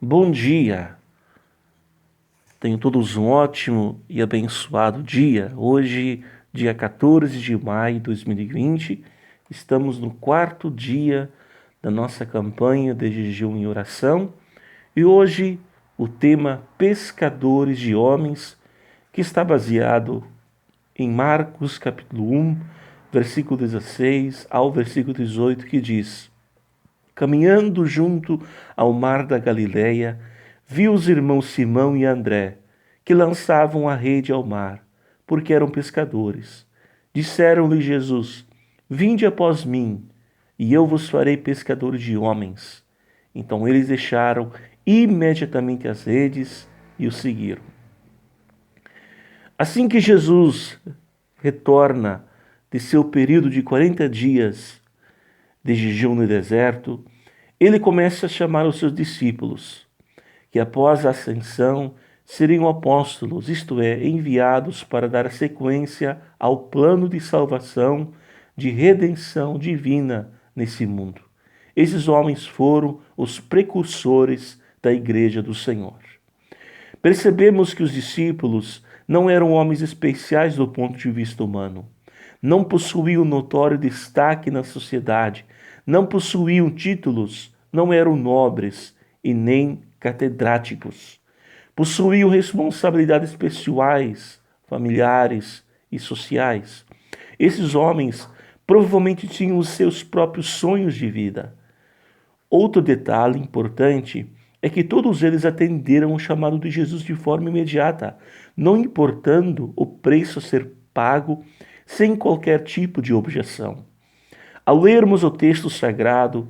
Bom dia, tenham todos um ótimo e abençoado dia. Hoje, dia 14 de maio de 2020, estamos no quarto dia da nossa campanha de jejum e oração e hoje o tema Pescadores de Homens, que está baseado em Marcos capítulo 1, versículo 16 ao versículo 18, que diz: Caminhando junto ao mar da Galileia, viu os irmãos Simão e André, que lançavam a rede ao mar, porque eram pescadores. Disseram-lhe Jesus: Vinde após mim, e eu vos farei pescadores de homens. Então eles deixaram imediatamente as redes e o seguiram. Assim que Jesus retorna de seu período de 40 dias de jejum no deserto, ele começa a chamar os seus discípulos, que após a ascensão seriam apóstolos, isto é, enviados para dar sequência ao plano de salvação, de redenção divina nesse mundo. Esses homens foram os precursores da Igreja do Senhor. Percebemos que os discípulos não eram homens especiais do ponto de vista humano. Não possuíam notório destaque na sociedade, não possuíam títulos, não eram nobres e nem catedráticos. Possuíam responsabilidades pessoais, familiares e sociais. Esses homens provavelmente tinham os seus próprios sonhos de vida. Outro detalhe importante é que todos eles atenderam o chamado de Jesus de forma imediata, não importando o preço a ser pago, sem qualquer tipo de objeção. Ao lermos o texto sagrado,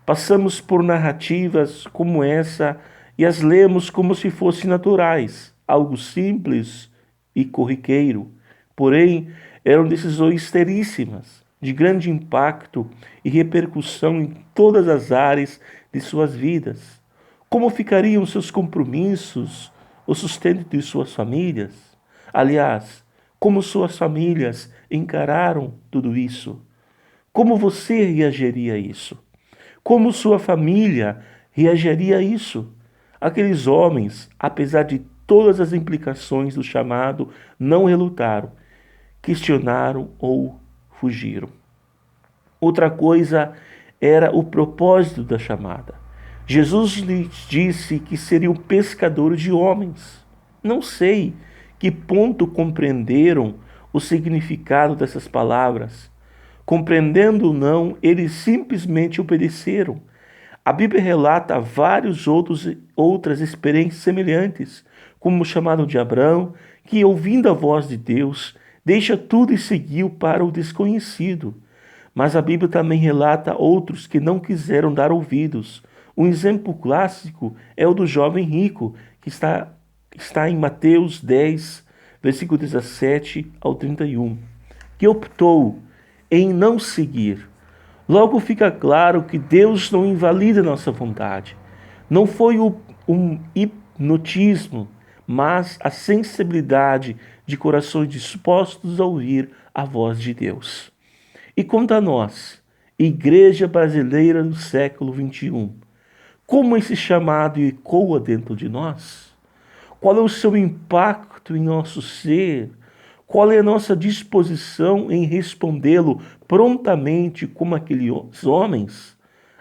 passamos por narrativas como essa e as lemos como se fossem naturais, algo simples e corriqueiro. Porém, eram decisões seríssimas, de grande impacto e repercussão em todas as áreas de suas vidas. Como ficariam seus compromissos, o sustento de suas famílias? Aliás, como suas famílias encararam tudo isso? Como você reagiria a isso? Como sua família reagiria a isso? Aqueles homens, apesar de todas as implicações do chamado, não relutaram, questionaram ou fugiram. Outra coisa era o propósito da chamada. Jesus lhes disse que seriam pescadores de homens. Não sei que ponto compreenderam o significado dessas palavras. Compreendendo ou não, eles simplesmente obedeceram. A Bíblia relata outras experiências semelhantes, como o chamado de Abraão, que, ouvindo a voz de Deus, deixa tudo e seguiu para o desconhecido. Mas a Bíblia também relata outros que não quiseram dar ouvidos. Um exemplo clássico é o do jovem rico, que está em Mateus 10, versículo 17 ao 31, que optou em não seguir. Logo fica claro que Deus não invalida nossa vontade. Não foi um hipnotismo, mas a sensibilidade de corações dispostos a ouvir a voz de Deus. E quanto a nós, Igreja Brasileira do século XXI, como esse chamado ecoa dentro de nós? Qual é o seu impacto em nosso ser? Qual é a nossa disposição em respondê-lo prontamente como aqueles homens?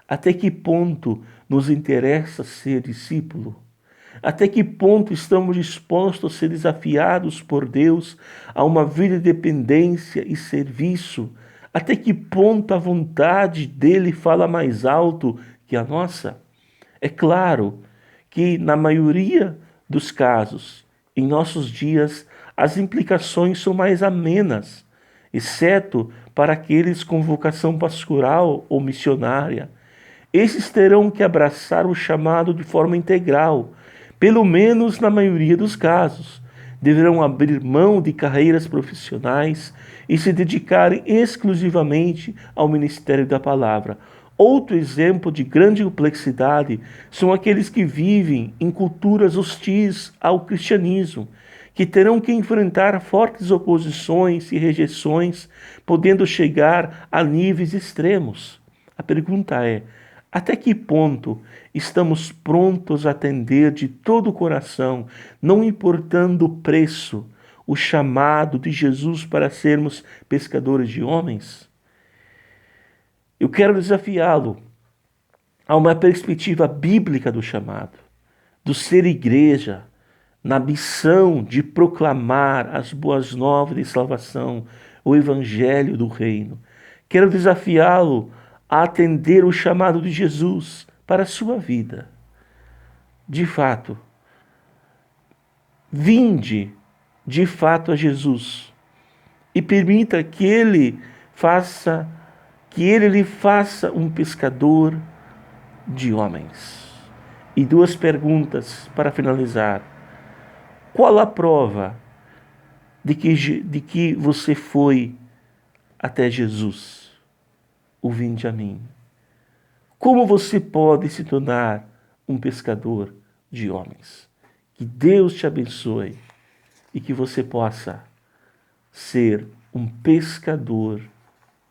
Até que ponto nos interessa ser discípulo? Até que ponto estamos dispostos a ser desafiados por Deus a uma vida de dependência e serviço? Até que ponto a vontade dele fala mais alto que a nossa? É claro que, na maioria dos casos, em nossos dias, as implicações são mais amenas, exceto para aqueles com vocação pastoral ou missionária. Esses terão que abraçar o chamado de forma integral, pelo menos na maioria dos casos. Deverão abrir mão de carreiras profissionais e se dedicarem exclusivamente ao ministério da palavra. Outro exemplo de grande complexidade são aqueles que vivem em culturas hostis ao cristianismo, que terão que enfrentar fortes oposições e rejeições, podendo chegar a níveis extremos. A pergunta é: Até que ponto estamos prontos a atender de todo o coração, não importando o preço, o chamado de Jesus para sermos pescadores de homens? Eu quero desafiá-lo a uma perspectiva bíblica do chamado, do ser igreja, na missão de proclamar as boas novas de salvação, o evangelho do reino. Quero desafiá-lo a atender o chamado de Jesus para a sua vida. De fato, vinde de fato a Jesus e permita que ele lhe faça um pescador de homens. E duas perguntas para finalizar. Qual a prova de que você foi até Jesus? O vinde a mim. Como você pode se tornar um pescador de homens? Que Deus te abençoe e que você possa ser um pescador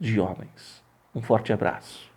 de homens. Um forte abraço.